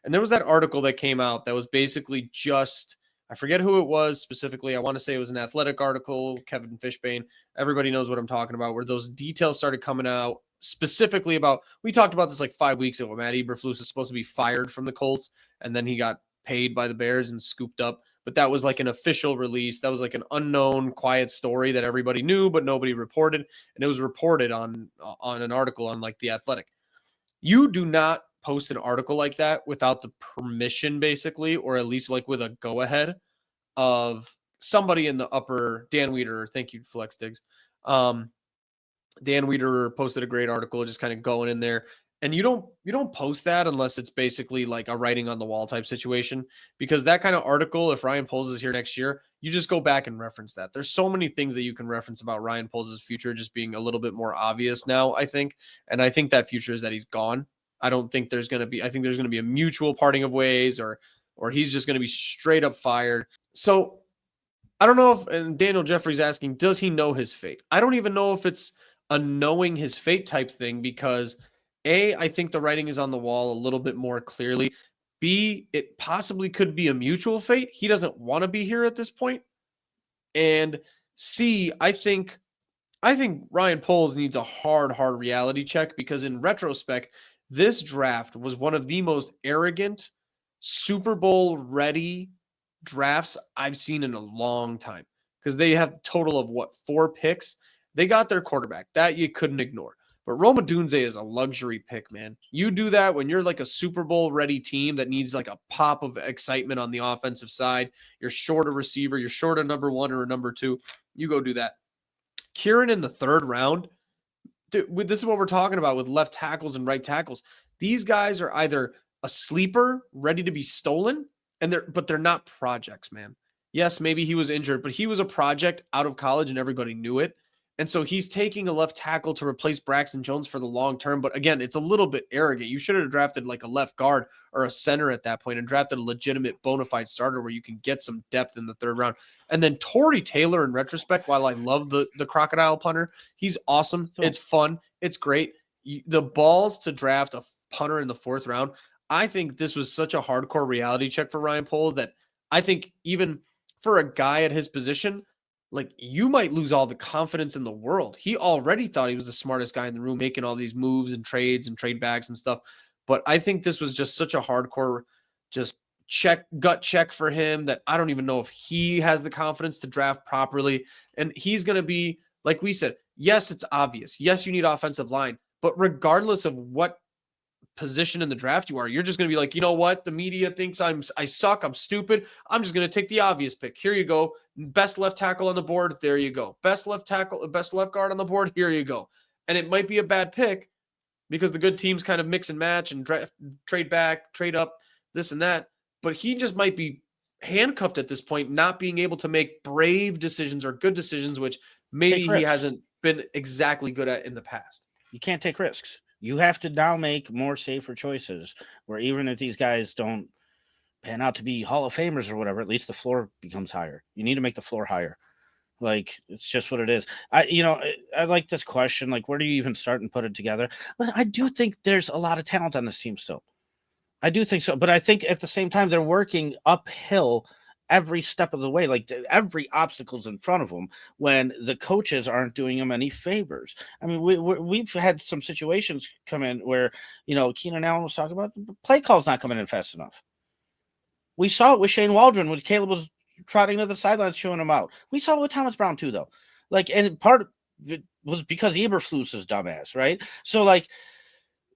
And there was that article that came out that was basically just, I forget who it was specifically. I want to say it was an Athletic article, Kevin Fishbane. Everybody knows what I'm talking about, where those details started coming out specifically about, we talked about this like 5 weeks ago. Matt Eberflus is supposed to be fired from the Colts, and then he got paid by the Bears and scooped up. But that was like an official release. That was like an unknown, quiet story that everybody knew, but nobody reported. And it was reported on an article on like The Athletic. You do not post an article like that without the permission, basically, or at least like with a go-ahead of somebody in the upper. Dan Weeder, thank you, Flex Diggs. Dan Weeder posted a great article just kind of going in there. And you don't post that unless it's basically like a writing on the wall type situation, because that kind of article, if Ryan Poles is here next year, you just go back and reference that. There's so many things that you can reference about Ryan Poles' future just being a little bit more obvious now, I think. And I think that future is that he's gone. I think there's going to be a mutual parting of ways, or he's just going to be straight up fired. So I don't know if, and Daniel Jeffrey's asking, does he know his fate? I don't even know if it's a knowing his fate type thing, because A, I think the writing is on the wall a little bit more clearly. B, it possibly could be a mutual fate. He doesn't want to be here at this point. And C, I think Ryan Poles needs a hard reality check, because in retrospect, this draft was one of the most arrogant, Super Bowl ready drafts I've seen in a long time, because they have a total of 4 picks. They got their quarterback. That you couldn't ignore. But Roma Dunze is a luxury pick, man. You do that when you're like a Super Bowl ready team that needs like a pop of excitement on the offensive side. You're short a receiver. You're short a number 1 or a number 2. You go do that. Kieran in the 3rd round. Dude, this is what we're talking about with left tackles and right tackles. These guys are either a sleeper ready to be stolen, but they're not projects, man. Yes, maybe he was injured, but he was a project out of college and everybody knew it. And so he's taking a left tackle to replace Braxton Jones for the long term. But again, it's a little bit arrogant. You should have drafted like a left guard or a center at that point and drafted a legitimate bona fide starter where you can get some depth in the 3rd round. And then Torrey Taylor, in retrospect, while I love the crocodile punter, he's awesome. It's fun. It's great. The balls to draft a punter in the 4th round. I think this was such a hardcore reality check for Ryan Poles that I think even for a guy at his position, like, you might lose all the confidence in the world. He already thought he was the smartest guy in the room, making all these moves and trades and trade backs and stuff. But I think this was just such a hardcore just gut check for him that I don't even know if he has the confidence to draft properly. And he's going to be, like we said, yes, it's obvious. Yes, you need offensive line. But regardless of what position in the draft you are, you're just going to be like, you know what? The media thinks I suck. I'm stupid. I'm just going to take the obvious pick. Here you go. Best left tackle on the board. There you go. Best left tackle, best left guard on the board. Here you go. And it might be a bad pick because the good teams kind of mix and match and trade back, trade up, this and that. But he just might be handcuffed at this point, not being able to make brave decisions or good decisions, which maybe he hasn't been exactly good at in the past. You can't take risks. You have to now make more safer choices where even if these guys don't pan out to be Hall of Famers or whatever, at least the floor becomes higher. You need to make the floor higher. Like, it's just what it is. I like this question. Like, where do you even start and put it together? But I do think there's a lot of talent on this team still. I do think so. But I think at the same time, they're working uphill every step of the way. Like, every obstacle's in front of them when the coaches aren't doing them any favors. I mean, we've had some situations come in where, Keenan Allen was talking about play calls not coming in fast enough. We saw it with Shane Waldron when Caleb was trotting to the sidelines, showing him out. We saw it with Thomas Brown too, though. Like, and part of it was because Eberflus is dumbass, right? So, like,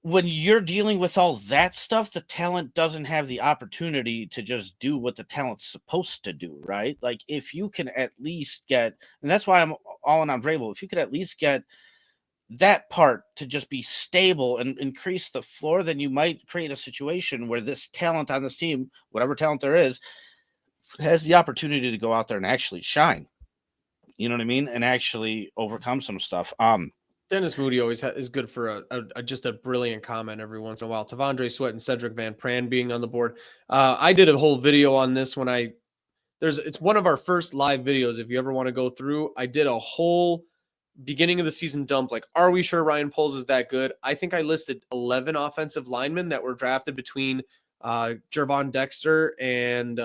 when you're dealing with all that stuff, the talent doesn't have the opportunity to just do what the talent's supposed to do, right? Like, if you can at least get, and that's why I'm all in on Vrabel, if you could at least get that part to just be stable and increase the floor, then you might create a situation where this talent on this team, whatever talent there is, has the opportunity to go out there and actually shine. You know what I mean? And actually overcome some stuff. Dennis Moody always is good for just a brilliant comment every once in a while. Tavondre Sweat and Cedric Van Pran being on the board. I did a whole video on this when it's one of our first live videos. If you ever want to go through, I did a whole beginning of the season dump. Like, are we sure Ryan Poles is that good? I think I listed 11 offensive linemen that were drafted between Gervon Dexter, and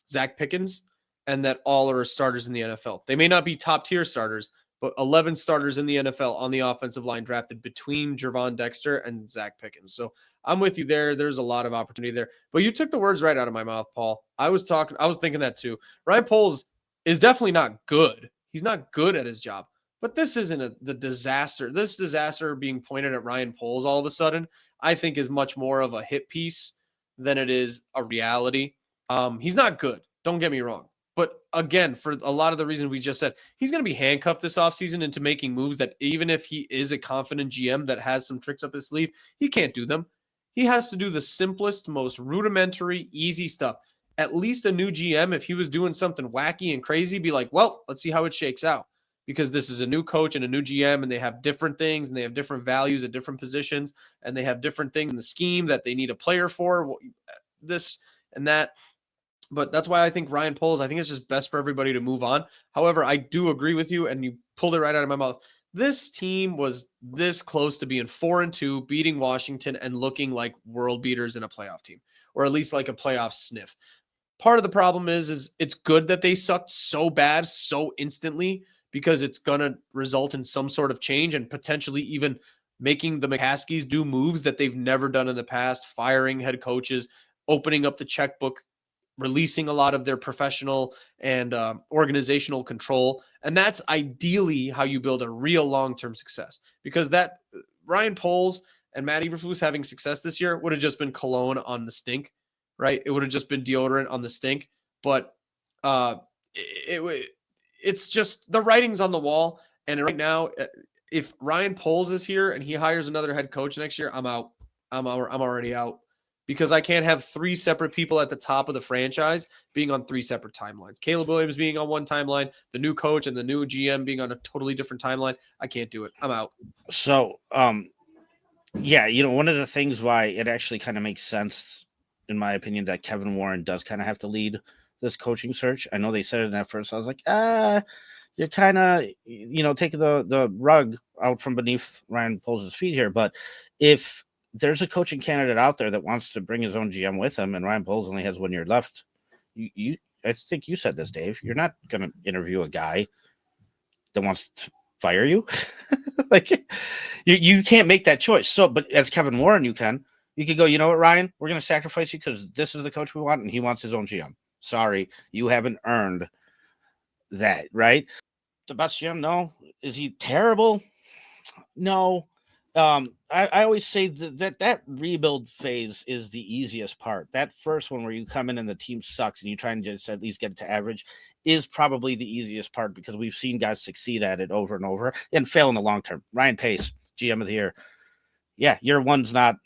Zach Pickens, and that all are starters in the NFL. They may not be top tier starters, but 11 starters in the NFL on the offensive line drafted between Gervon Dexter and Zach Pickens. So I'm with you there. There's a lot of opportunity there. But you took the words right out of my mouth, Paul. I was thinking that too. Ryan Poles is definitely not good. He's not good at his job. But this isn't the disaster. This disaster being pointed at Ryan Poles all of a sudden, I think is much more of a hit piece than it is a reality. He's not good. Don't get me wrong. But again, for a lot of the reasons we just said, he's going to be handcuffed this offseason into making moves that even if he is a confident GM that has some tricks up his sleeve, he can't do them. He has to do the simplest, most rudimentary, easy stuff. At least a new GM, if he was doing something wacky and crazy, be like, well, let's see how it shakes out. Because this is a new coach and a new GM, and they have different things, and they have different values at different positions, and they have different things in the scheme that they need a player for, this and that. But that's why I think Ryan Poles, I think it's just best for everybody to move on. However, I do agree with you, and you pulled it right out of my mouth. This team was this close to being 4-2, beating Washington and looking like world beaters in a playoff team, or at least like a playoff sniff. Part of the problem is it's good that they sucked so bad so instantly, because it's going to result in some sort of change and potentially even making the McCaskies do moves that they've never done in the past, firing head coaches, opening up the checkbook, releasing a lot of their professional and organizational control. And that's ideally how you build a real long-term success, because that Ryan Poles and Matt Eberflus having success this year would have just been cologne on the stink, right? It would have just been deodorant on the stink. But it's just the writing's on the wall. And right now, if Ryan Poles is here and he hires another head coach next year, I'm out. I'm already out. Because I can't have three separate people at the top of the franchise being on three separate timelines. Caleb Williams being on one timeline, the new coach and the new GM being on a totally different timeline. I can't do it. I'm out. So, yeah, one of the things why it actually kind of makes sense, in my opinion, that Kevin Warren does kind of have to lead this coaching search. I know they said it at first. I was like, you're kind of, taking the rug out from beneath Ryan Poles' feet here. But if there's a coaching candidate out there that wants to bring his own GM with him, and Ryan Poles only has 1 year left, I think you said this, Dave. You're not going to interview a guy that wants to fire you. Like, you can't make that choice. So, but as Kevin Warren, you could go, you know what, Ryan, we're going to sacrifice you because this is the coach we want, and he wants his own GM. Sorry, you haven't earned that, right? The best GM? No. Is he terrible? No. I always say that rebuild phase is the easiest part. That first one where you come in and the team sucks and you try and just at least get it to average is probably the easiest part, because we've seen guys succeed at it over and over and fail in the long term. Ryan Pace, GM of the year. Yeah, year one's not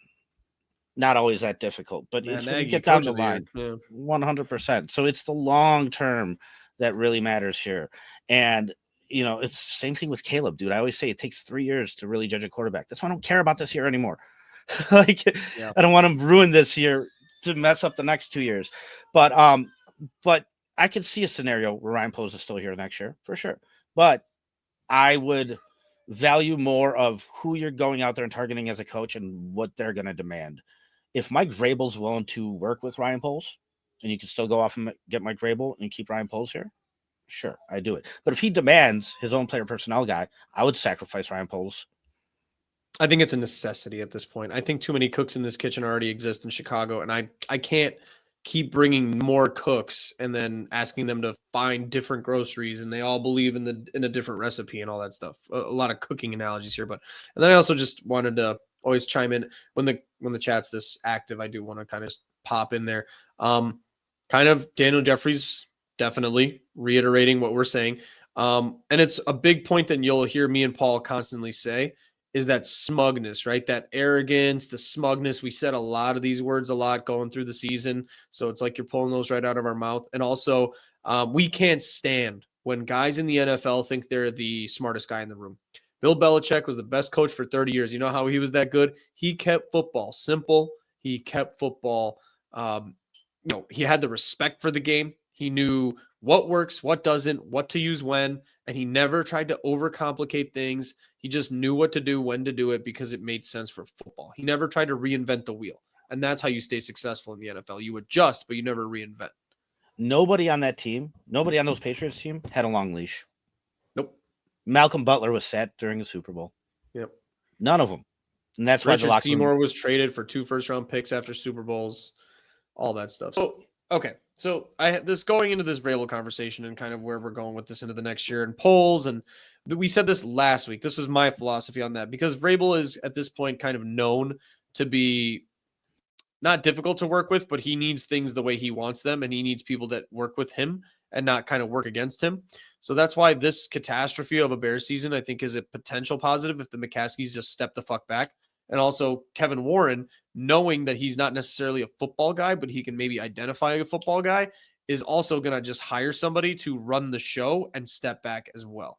always that difficult, but it's when you get down the line, 100%. So it's the long term that really matters here. And it's the same thing with Caleb, dude. I always say it takes 3 years to really judge a quarterback. That's why I don't care about this year anymore. I don't want to ruin this year to mess up the next 2 years. But I could see a scenario where Ryan Poles is still here next year for sure. But I would value more of who you're going out there and targeting as a coach and what they're going to demand. If Mike Vrabel's willing to work with Ryan Poles, and you can still go off and get Mike Vrabel and keep Ryan Poles here, sure, I do it. But if he demands his own player personnel guy, I would sacrifice Ryan Poles. I think it's a necessity at this point. I think too many cooks in this kitchen already exist in Chicago, and I can't keep bringing more cooks and then asking them to find different groceries, and they all believe in a different recipe and all that stuff. A lot of cooking analogies here, and then I also just wanted to always chime in when the chat's this active. I do want to kind of just pop in there. Kind of Daniel Jeffries definitely reiterating what we're saying. And it's a big point that you'll hear me and Paul constantly say is that smugness, right? That arrogance, the smugness. We said a lot of these words a lot going through the season. So it's like you're pulling those right out of our mouth. And also, we can't stand when guys in the NFL think they're the smartest guy in the room. Bill Belichick was the best coach for 30 years. You know how he was that good? He kept football simple. He kept football, he had the respect for the game. He knew what works, what doesn't, what to use when, and he never tried to overcomplicate things. He just knew what to do, when to do it, because it made sense for football. He never tried to reinvent the wheel. And that's how you stay successful in the NFL. You adjust, but you never reinvent. Nobody on that team, nobody on those Patriots team had a long leash. Nope. Malcolm Butler was set during the Super Bowl. Yep. None of them. And that's why the Richard locker room. Seymour was traded for 2 first-round picks after Super Bowls, all that stuff. So, okay. So I had this going into this Vrabel conversation and kind of where we're going with this into the next year and polls. And we said this last week. This was my philosophy on that because Vrabel is at this point kind of known to be not difficult to work with, but he needs things the way he wants them. And he needs people that work with him and not kind of work against him. So that's why this catastrophe of a Bears season, I think, is a potential positive if the McCaskies just step the fuck back. And also Kevin Warren, knowing that he's not necessarily a football guy, but he can maybe identify a football guy, is also going to just hire somebody to run the show and step back as well.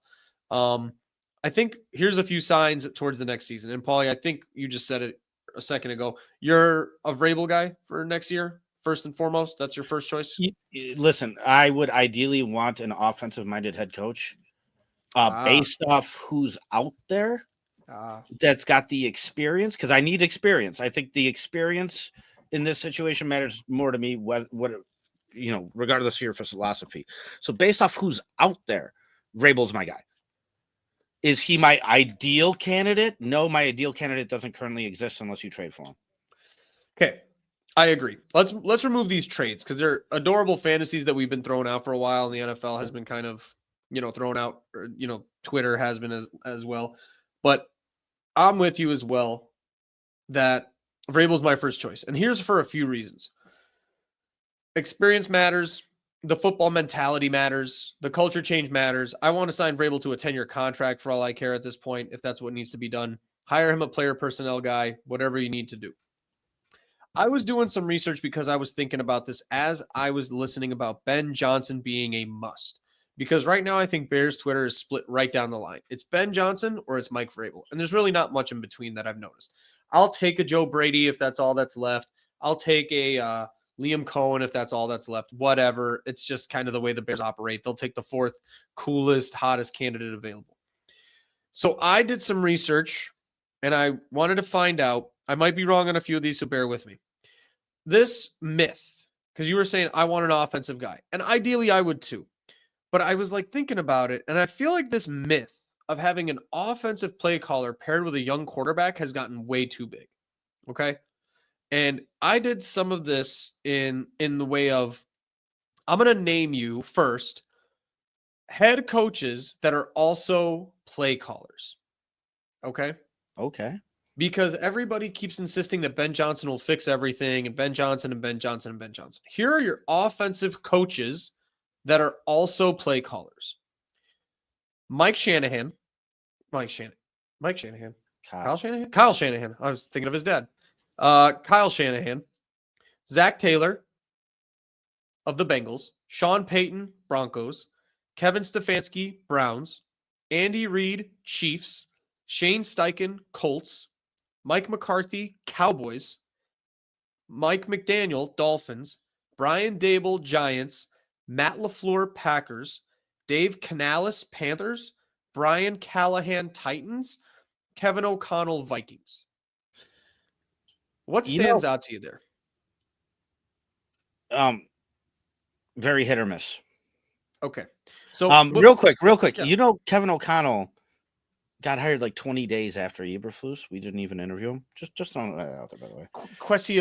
I think here's a few signs towards the next season. And Paulie, I think you just said it a second ago. You're a Vrabel guy for next year, first and foremost. That's your first choice. Listen, I would ideally want an offensive-minded head coach based off who's out there. That's got the experience, because I need experience. I think the experience in this situation matters more to me, regardless of your philosophy. So based off who's out there, Vrabel's my guy. Is he my ideal candidate? No, my ideal candidate doesn't currently exist unless you trade for him. Okay, I agree. Let's remove these trades because they're adorable fantasies that we've been throwing out for a while, and the NFL has been kind of thrown out, or Twitter has been as well. But I'm with you as well that Vrabel's my first choice. And here's for a few reasons. Experience matters. The football mentality matters. The culture change matters. I want to sign Vrabel to a 10-year contract for all I care at this point, if that's what needs to be done. Hire him a player personnel guy, whatever you need to do. I was doing some research because I was thinking about this as I was listening about Ben Johnson being a must. Because right now, I think Bears Twitter is split right down the line. It's Ben Johnson or it's Mike Vrabel. And there's really not much in between that I've noticed. I'll take a Joe Brady if that's all that's left. I'll take a Liam Cohen if that's all that's left. Whatever. It's just kind of the way the Bears operate. They'll take the fourth coolest, hottest candidate available. So I did some research, and I wanted to find out. I might be wrong on a few of these, so bear with me. This myth, because you were saying I want an offensive guy. And ideally, I would too. But I was thinking about it, and I feel like this myth of having an offensive play caller paired with a young quarterback has gotten way too big. Okay. And I did some of this in the way of, I'm going to name you first head coaches that are also play callers. Okay. Okay. Because everybody keeps insisting that Ben Johnson will fix everything, and Ben Johnson and Ben Johnson and Ben Johnson. Here are your offensive coaches that are also play callers. Kyle Shanahan. I was thinking of his dad. Kyle Shanahan. Zach Taylor of the Bengals. Sean Payton, Broncos. Kevin Stefanski, Browns. Andy Reid, Chiefs. Shane Steichen, Colts. Mike McCarthy, Cowboys. Mike McDaniel, Dolphins. Brian Daboll, Giants. Matt LaFleur, Packers. Dave Canales, Panthers. Brian Callahan, Titans. Kevin O'Connell, Vikings. What stands out to you there? Very hit or miss. Okay. So real quick. Yeah. Kevin O'Connell got hired 20 days after Eberflus. We didn't even interview him. Just throwing that out there, by the way. Kwesi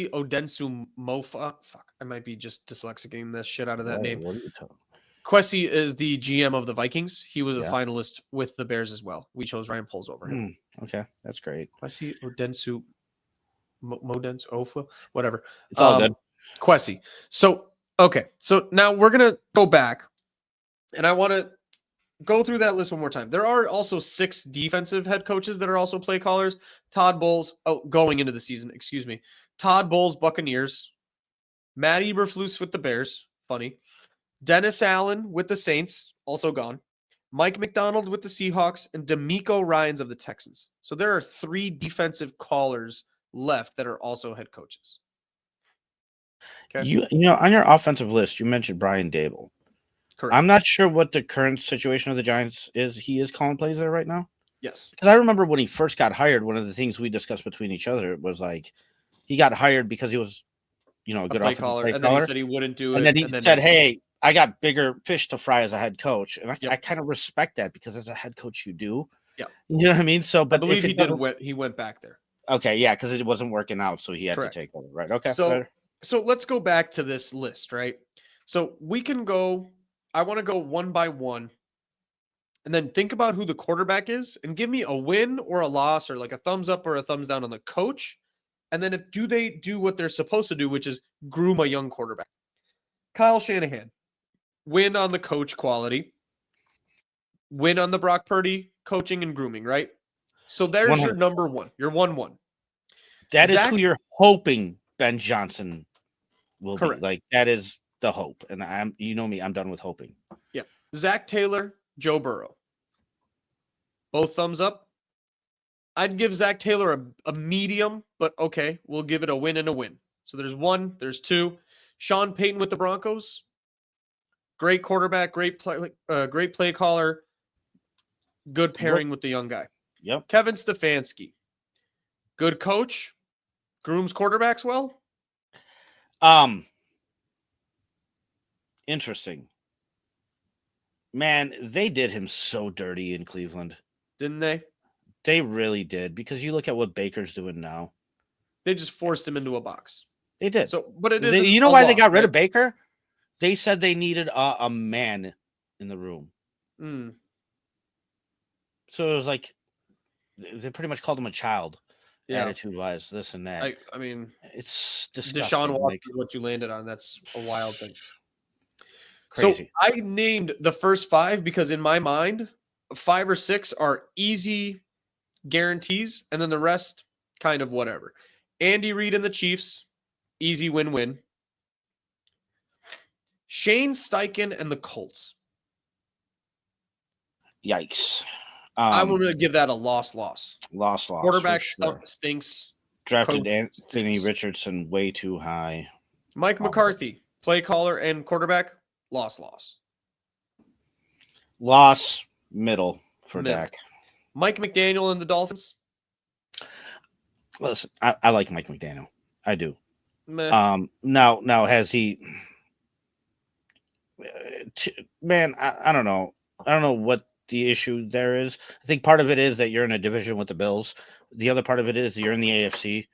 Odensu Mofa. Fuck, I might be just dyslexicating the shit out of that name. What are you talking? Kwesi is the GM of the Vikings. He was a finalist with the Bears as well. We chose Ryan Poles over him. Okay, that's great. Kwesi Odensu Modens Ofa, whatever. It's all good. Kwesi. So, okay. So now we're going to go back, and I want to go through that list one more time. There are also 6 defensive head coaches that are also play callers. Todd Bowles, going into the season, excuse me. Todd Bowles, Buccaneers. Matt Eberflus with the Bears. Funny. Dennis Allen with the Saints, also gone. Mike McDonald with the Seahawks, and DeMeco Ryans of the Texans. So there are 3 defensive callers left that are also head coaches. Okay. You on your offensive list, you mentioned Brian Daboll. Correct. I'm not sure what the current situation of the Giants is. He is calling plays there right now. Yes. Because I remember when he first got hired, one of the things we discussed between each other was like he got hired because he was, a A good play offensive caller. play And then he caller. said he wouldn't do And it. then he said, "Hey, I got bigger fish to fry as a head coach." And I Yep. kind of respect that because as a head coach, you do. Yep. You know what I mean? So, I but believe if he it did. doesn't, He went back there. okay, yeah, because it wasn't working out, so he had Correct. to take over, right? Okay, So, right. so let's go back to this list, right? So we can go. I want to go one by one, and then think about who the quarterback is, and give me a win or a loss, or like a thumbs up or a thumbs down on the coach. And then if do they do what they're supposed to do, which is groom a young quarterback. Kyle Shanahan, win on the coach quality, win on the Brock Purdy coaching and grooming, right? So there's your 100. number one. You're 1-1. That is Zach, who you're hoping Ben Johnson will be. correct. Like that is the hope. And you know me, I'm done with hoping. Yeah. Zach Taylor, Joe Burrow. Both thumbs up. I'd give Zach Taylor a medium, but okay, we'll give it a win and a win. So there's one, there's two. Sean Payton with the Broncos. Great quarterback, great play caller, good pairing with the young guy. Yep. Kevin Stefanski, good coach, grooms quarterbacks well. Interesting. Man, they did him so dirty in Cleveland. Didn't they? They really did, because you look at what Baker's doing now. They just forced him into a box. They did. So, but it is. You know why they got rid of Baker? They said they needed a man in the room. Mm. So it was like they pretty much called him a child, Yeah. attitude-wise, this and that. I mean, it's disgusting. Deshaun Watson is what you landed on. That's a wild thing. Crazy. So I named the first five because in my mind, 5 or 6 are easy guarantees, and then the rest kind of whatever. Andy Reid and the Chiefs, easy win-win. Shane Steichen and the Colts. Yikes. I'm going to give that a loss. Loss. Quarterback stinks. Drafted Coach Anthony stinks. Richardson way too high. Mike McCarthy, play caller and quarterback, loss. Loss, middle for Dak. Mike McDaniel and the Dolphins. Listen, I like Mike McDaniel. I do. Meh. Now has he? Man, I don't know. I don't know what the issue there is. I think part of it is that you're in a division with the Bills. The other part of it is you're in the AFC.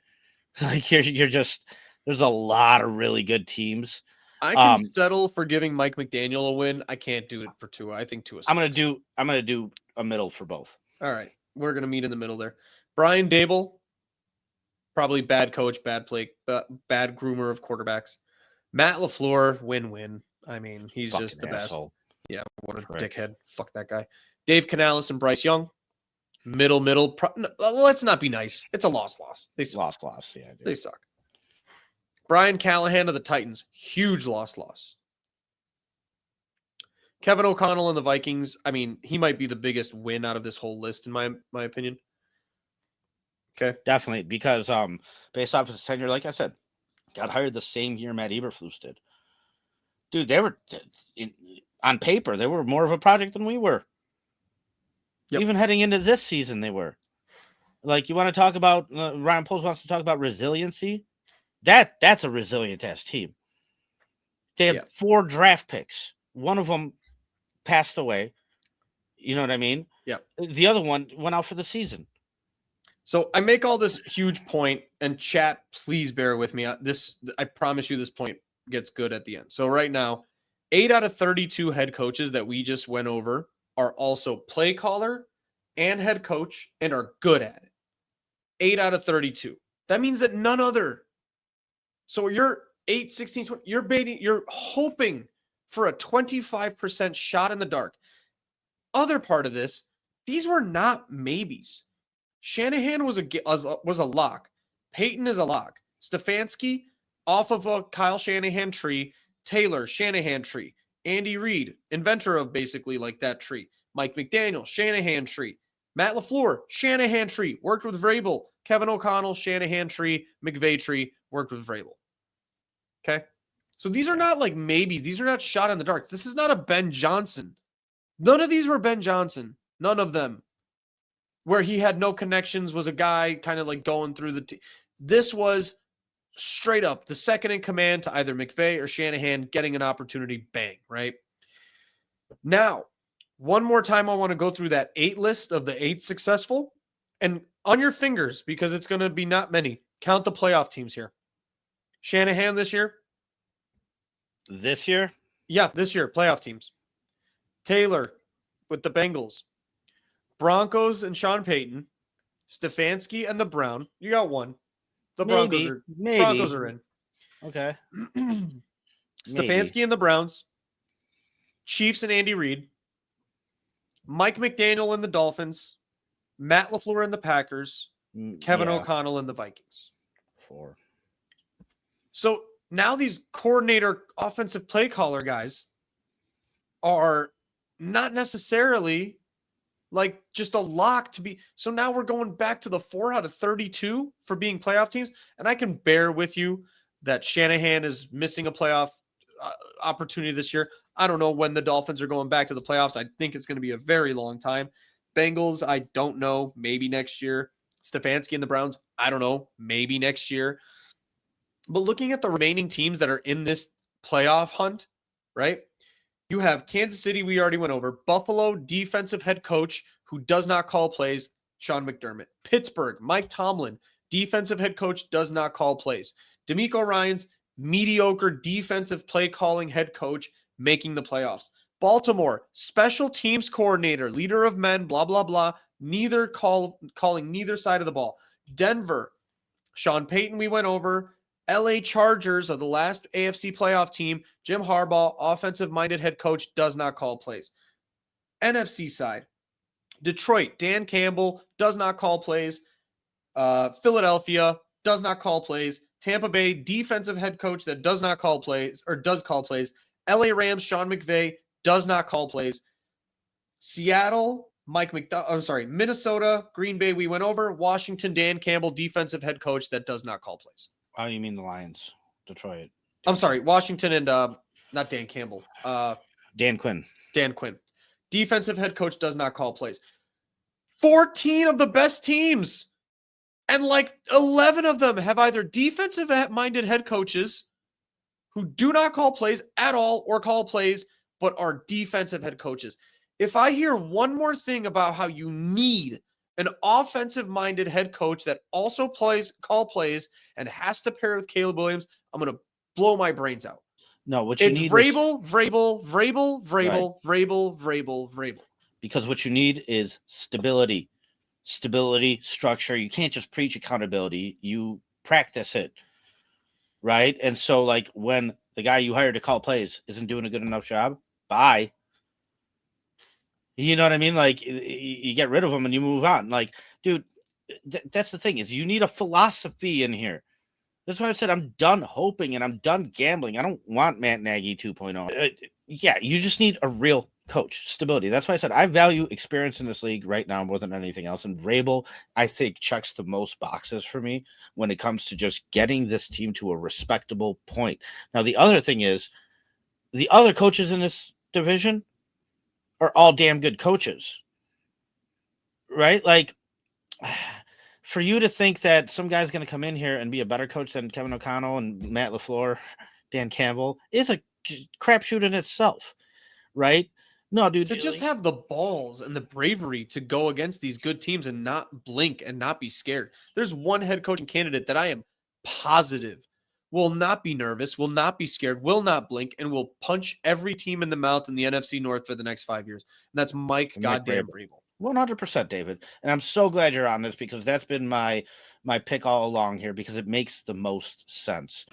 Like you're just there's a lot of really good teams. I can settle for giving Mike McDaniel a win. I can't do it for Tua. I think Tua. I'm gonna do a middle for both. All right, we're gonna meet in the middle there. Brian Dable, probably bad coach, bad play, bad groomer of quarterbacks. Matt LaFleur, win-win. I mean, he's Fucking just the asshole. best. Yeah, what a dickhead. Fuck that guy. Dave Canales and Bryce Young, middle. Let's not be nice. It's a loss. They suck. Loss. Yeah, they suck. Brian Callahan of the Titans, huge loss. Kevin O'Connell and the Vikings. I mean, he might be the biggest win out of this whole list, in my opinion. Okay, definitely, because based off his tenure, like I said, got hired the same year Matt Eberflus did. Dude, they were on paper they were more of a project than we were. Yep. Even heading into this season, they were. Like, you want to talk about Ryan Poles wants to talk about resiliency. That's a resilient ass team. They had 4 draft picks. One of them passed away. You know what I mean? Yeah. The other one went out for the season. So I make all this huge point, and chat, please bear with me. I promise you this point gets good at the end. So right now, 8 out of 32 head coaches that we just went over are also play caller and head coach and are good at it. 8 out of 32. That means that none other. So you're 8, 16, 20, you're hoping for a 25% shot in the dark. Other part of this, these were not maybes. Shanahan was a lock. Peyton is a lock. Stefanski off of a Kyle Shanahan tree. Taylor, Shanahan tree. Andy Reid, inventor of basically like that tree. Mike McDaniel, Shanahan tree. Matt LaFleur, Shanahan tree. Worked with Vrabel. Kevin O'Connell, Shanahan tree. McVay tree. Worked with Vrabel. Okay? So these are not like maybes. These are not shot in the dark. This is not a Ben Johnson. None of these were Ben Johnson. None of them. where he had no connections, was a guy kind of like going through the team. This was straight up the second in command to either McVay or Shanahan getting an opportunity, bang, right? Now, one more time, I want to go through that 8 list of the 8 successful. And on your fingers, because it's going to be not many, count the playoff teams here. Shanahan this year? This year? Yeah, this year, playoff teams. Taylor with the Bengals. Broncos and Sean Payton. Stefanski and the Brown. You got one. The Broncos are in. Okay. Stefanski and the Browns. Chiefs and Andy Reid. Mike McDaniel and the Dolphins. Matt LaFleur and the Packers. Kevin O'Connell and the Vikings. 4. So now these coordinator offensive play caller guys are not necessarily like just a lock to be. So now we're going back to the 4 out of 32 for being playoff teams. And I can bear with you that Shanahan is missing a playoff opportunity this year. I don't know when the Dolphins are going back to the playoffs. I think it's going to be a very long time. Bengals, I don't know. Maybe next year. Stefanski and the Browns, I don't know. Maybe next year. But looking at the remaining teams that are in this playoff hunt, right? You have Kansas City, we already went over. Buffalo, defensive head coach who does not call plays, Sean McDermott. Pittsburgh, Mike Tomlin, defensive head coach, does not call plays. DeMeco Ryans, mediocre defensive play calling head coach, making the playoffs. Baltimore, special teams coordinator, leader of men, blah, blah, blah, calling neither side of the ball. Denver, Sean Payton, we went over. LA Chargers are the last AFC playoff team. Jim Harbaugh, offensive-minded head coach, does not call plays. NFC side, Detroit, Dan Campbell, does not call plays. Philadelphia, does not call plays. Tampa Bay, defensive head coach that does not call plays, or does call plays. LA Rams, Sean McVay, does not call plays. Seattle, Minnesota, Green Bay, we went over. Washington, Dan Campbell, defensive head coach that does not call plays. Oh, you mean the Lions, Detroit? I'm sorry, Washington and not Dan Campbell. Dan Quinn. Dan Quinn. Defensive head coach does not call plays. 14 of the best teams. And like 11 of them have either defensive-minded head coaches who do not call plays at all or call plays, but are defensive head coaches. If I hear one more thing about how you need an offensive-minded head coach that also call plays and has to pair with Caleb Williams, I'm going to blow my brains out. No, what you need Vrabel. Because what you need is stability, structure. You can't just preach accountability. You practice it, right? And so, like, when the guy you hired to call plays isn't doing a good enough job, bye. You know what I mean? Like, you get rid of them and you move on. Like, dude, that's the thing, is you need a philosophy in here. That's why I said I'm done hoping and I'm done gambling. I don't want Matt Nagy 2.0. Yeah, you just need a real coach, stability. That's why I said I value experience in this league right now more than anything else. And Vrabel, I think, checks the most boxes for me when it comes to just getting this team to a respectable point. Now, the other thing is the other coaches in this division are all damn good coaches, right? Like, for you to think that some guy's going to come in here and be a better coach than Kevin O'Connell and Matt LaFleur, Dan Campbell, is a crapshoot in itself, right? No, dude. To just have the balls and the bravery to go against these good teams and not blink and not be scared. There's one head coaching candidate that I am positive will not be nervous, will not be scared, will not blink, and will punch every team in the mouth in the NFC North for the next 5 years. And that's Mike goddamn Vrabel. 100%, David. And I'm so glad you're on this, because that's been my pick all along here, because it makes the most sense.